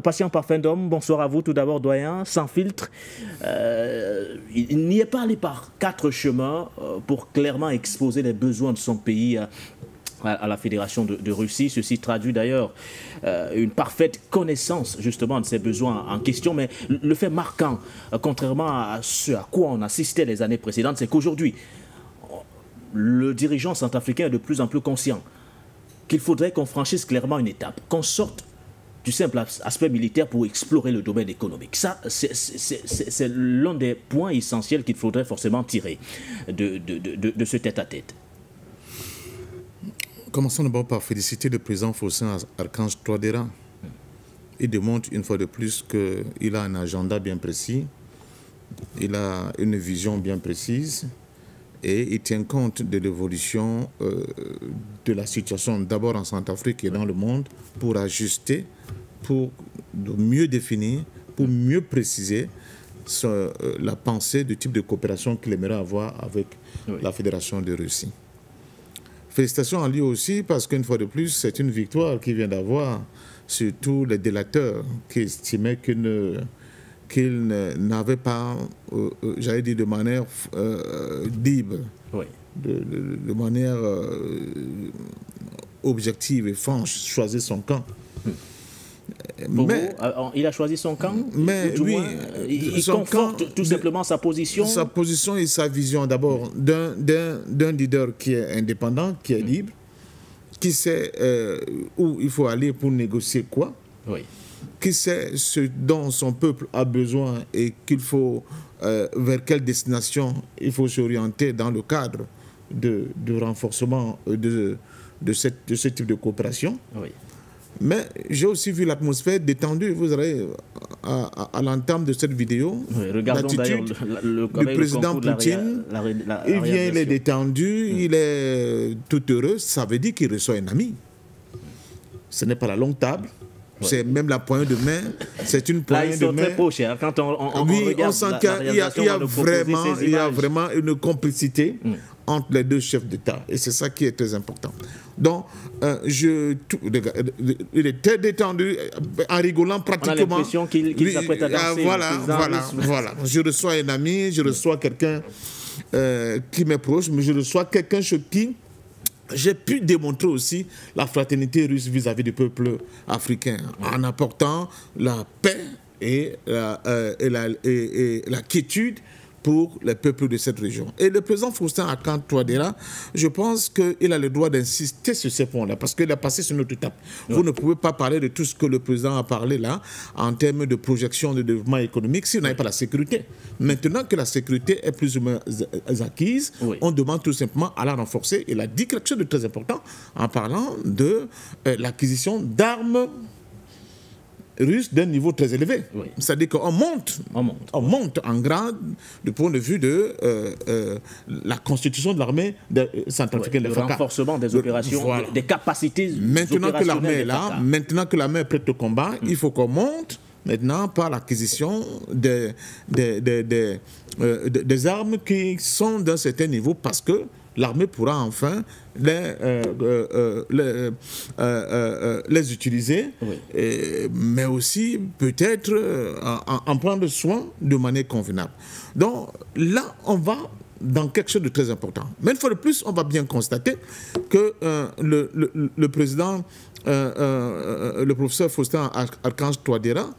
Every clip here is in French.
Patient Parfum d'Homme, bonsoir à vous. Tout d'abord, doyen, sans filtre. Il n'y est pas allé par 4 chemins pour clairement exposer les besoins de son pays à la Fédération de Russie. Ceci traduit d'ailleurs une parfaite connaissance justement de ces besoins en question. Mais le fait marquant, contrairement à ce à quoi on assistait les années précédentes, c'est qu'aujourd'hui, le dirigeant centrafricain est de plus en plus conscient qu'il faudrait qu'on franchisse clairement une étape, qu'on sorte du simple aspect militaire pour explorer le domaine économique. Ça, c'est l'un des points essentiels qu'il faudrait forcément tirer de ce tête-à-tête. Commençons d'abord par féliciter le président Faustin Archange Touadéra. Il démontre une fois de plus qu'il a un agenda bien précis, il a une vision bien précise et il tient compte de l'évolution de la situation d'abord en Centrafrique et dans le monde pour ajuster, pour mieux définir, pour mieux préciser la pensée du type de coopération qu'il aimerait avoir avec la Fédération de Russie. Félicitations à lui aussi parce qu'une fois de plus, c'est une victoire qu'il vient d'avoir sur tous les délateurs qui estimaient qu'il n'avait pas, j'allais dire de manière libre, de manière objective et franche, choisir son camp. Mais, il a choisi son camp, mais oui, il conforte tout simplement sa position. Sa position et sa vision d'abord d'un leader qui est indépendant, qui est libre, qui sait où il faut aller pour négocier quoi, qui sait ce dont son peuple a besoin et qu'il faut vers quelle destination il faut s'orienter dans le cadre de renforcement de ce type de coopération. Mais j'ai aussi vu l'atmosphère détendue. Vous aurez à l'entame de cette vidéo l'attitude du président Poutine. Il vient, il est détendu, il est tout heureux. Ça veut dire qu'il reçoit un ami. Ce n'est pas la longue table. C'est même la poignée de main. C'est une poignée de main. Très proches, hein. Quand on on sent qu'il y a vraiment une complicité entre les deux chefs d'État. Et c'est ça qui est très important. Donc, il est très détendu, en rigolant pratiquement. On a l'impression qu'il s'apprête à danser. Voilà. Je reçois un ami, je reçois quelqu'un qui m'est proche, mais je reçois quelqu'un chez qui j'ai pu démontrer aussi la fraternité russe vis-à-vis du peuple africain, en apportant la paix et la quiétude pour les peuples de cette région. Et le président Faustin Archange Touadéra, je pense qu'il a le droit d'insister sur ces points-là, parce qu'il a passé sur notre étape. Vous ne pouvez pas parler de tout ce que le président a parlé là, en termes de projection de développement économique, si vous n'avez pas la sécurité. Maintenant que la sécurité est plus ou moins acquise, on demande tout simplement à la renforcer. Il a dit quelque chose de très important en parlant de l'acquisition d'armes russe d'un niveau très élevé. C'est-à-dire qu'on monte en grade du point de vue de la constitution de l'armée centrafricaine. Le renforcement des opérations, des capacités maintenant que l'armée est là, maintenant que l'armée est prête au combat, il faut qu'on monte maintenant par l'acquisition des armes qui sont d'un certain niveau parce que l'armée pourra enfin les utiliser, mais aussi peut-être en prendre soin de manière convenable. Donc là, on va dans quelque chose de très important. Mais une fois de plus, on va bien constater que le président, le professeur Faustin Archange Touadéra,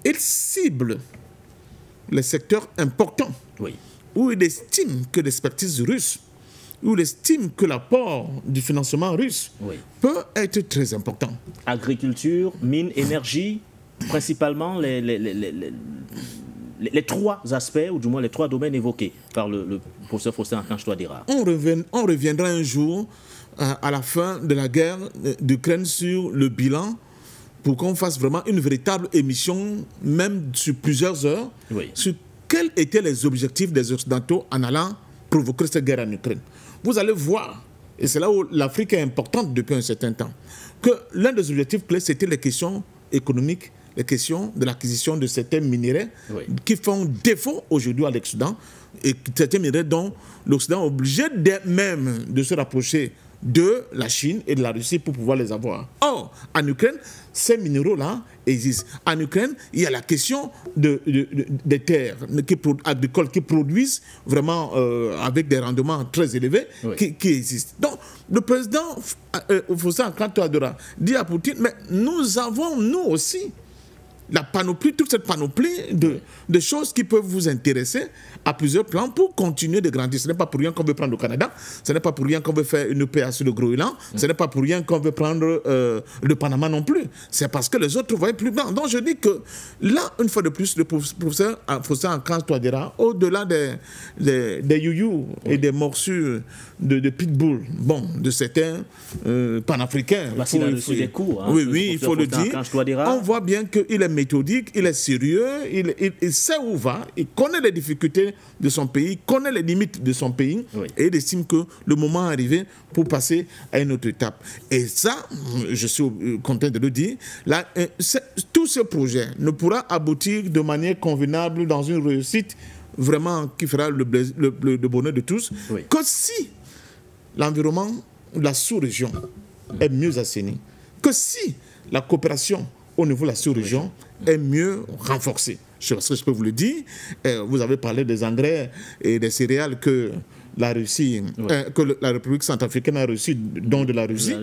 il cible les secteurs importants où il estime que l'expertise russe, où il estime que l'apport du financement russe peut être très important. Agriculture, mines, énergie, principalement les 3 aspects, ou du moins les 3 domaines évoqués par le professeur Faustin Archange Touadéra. On reviendra un jour à la fin de la guerre d'Ukraine sur le bilan pour qu'on fasse vraiment une véritable émission, même sur plusieurs heures, sur quels étaient les objectifs des Occidentaux en allant provoquer cette guerre en Ukraine. Vous allez voir, et c'est là où l'Afrique est importante depuis un certain temps, que l'un des objectifs clés, c'était les questions économiques, les questions de l'acquisition de certains minéraux qui font défaut aujourd'hui à l'Occident, et certains minéraux dont l'Occident est obligé même de se rapprocher de la Chine et de la Russie pour pouvoir les avoir. Or, en Ukraine, ces minéraux-là existent. En Ukraine, il y a la question des terres agricoles qui produisent vraiment avec des rendements très élevés qui existent. Donc, le président Faustin-Touadéra dit à Poutine, mais nous avons, nous aussi, la panoplie, toute cette panoplie de choses qui peuvent vous intéresser à plusieurs plans pour continuer de grandir. Ce n'est pas pour rien qu'on veut prendre le Canada, ce n'est pas pour rien qu'on veut faire une paix sur le Groenland, ce n'est pas pour rien qu'on veut prendre le Panama non plus. C'est parce que les autres voyaient plus blanc. Donc je dis que là, une fois de plus, le professeur Faustin-Touadéra, au-delà des youyous et des morsures de pitbull, bon, de certains panafricains. Il a reçu des coups. Hein, oui, il faut le dire. On voit bien qu'il est méthodique, il est sérieux, il sait où va, il connaît les difficultés de son pays, il connaît les limites de son pays et il estime que le moment est arrivé pour passer à une autre étape. Et ça, je suis content de le dire, là, tout ce projet ne pourra aboutir de manière convenable dans une réussite vraiment qui fera le bonheur de tous que si l'environnement de la sous-région est mieux assaini, que si la coopération au niveau de la sous-région est mieux renforcée. Je peux vous le dire, vous avez parlé des engrais et des céréales que la Russie, que la République centrafricaine a reçu, dont de la Russie.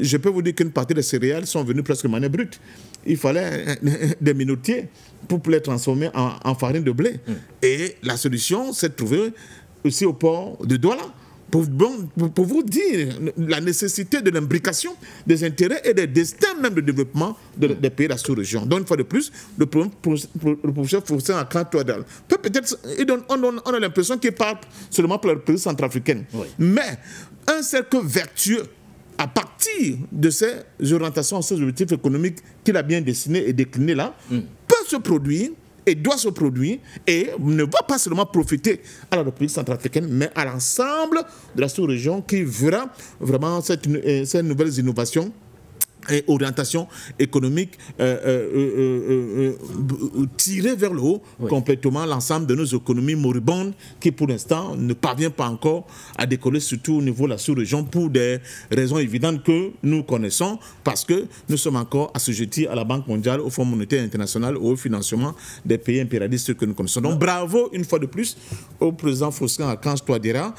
Je peux vous dire qu'une partie des céréales sont venues presque de manière brute. Il fallait des minotiers pour les transformer en farine de blé. Et la solution s'est trouvée aussi au port de Douala. Pour vous dire la nécessité de l'imbrication des intérêts et des destins même de développement des pays de la sous-région. Donc, une fois de plus, le professeur Faustin-Touadéra peut-être, on a l'impression qu'il parle seulement pour la République centrafricaine. Mais un cercle vertueux à partir de ces orientations, ces objectifs économiques qu'il a bien dessinés et déclinés là, peut se produire et doit se produire et ne va pas seulement profiter à la République centrafricaine, mais à l'ensemble de la sous-région qui verra vraiment ces nouvelles innovations et orientation économique tirer vers le haut complètement l'ensemble de nos économies moribondes qui pour l'instant ne parvient pas encore à décoller, surtout au niveau de la sous-région pour des raisons évidentes que nous connaissons, parce que nous sommes encore assujettis à la Banque mondiale, au Fonds monétaire international, au financement des pays impérialistes que nous connaissons. Donc bravo une fois de plus au président Faustin-Touadéra,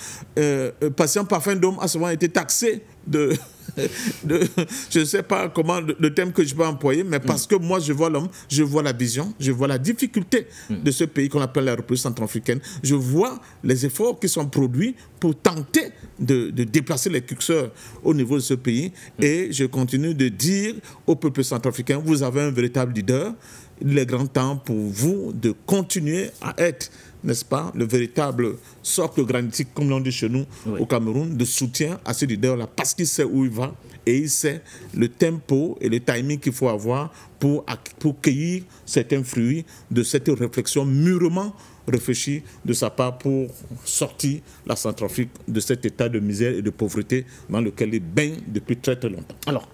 patient parfum d'homme a souvent été taxé je ne sais pas comment le thème que je peux employer, mais parce que moi je vois l'homme, je vois la vision, je vois la difficulté de ce pays qu'on appelle la République centrafricaine, je vois les efforts qui sont produits pour tenter de déplacer les curseurs au niveau de ce pays et je continue de dire au peuple centrafricain, vous avez un véritable leader, il est grand temps pour vous de continuer à être, n'est-ce pas, le véritable socle granitique, comme l'on dit chez nous au Cameroun, de soutien à ce leader-là, parce qu'il sait où il va et il sait le tempo et le timing qu'il faut avoir pour cueillir certains fruits de cette réflexion mûrement réfléchie de sa part pour sortir la Centrafrique de cet état de misère et de pauvreté dans lequel il baigne depuis très très longtemps. Alors,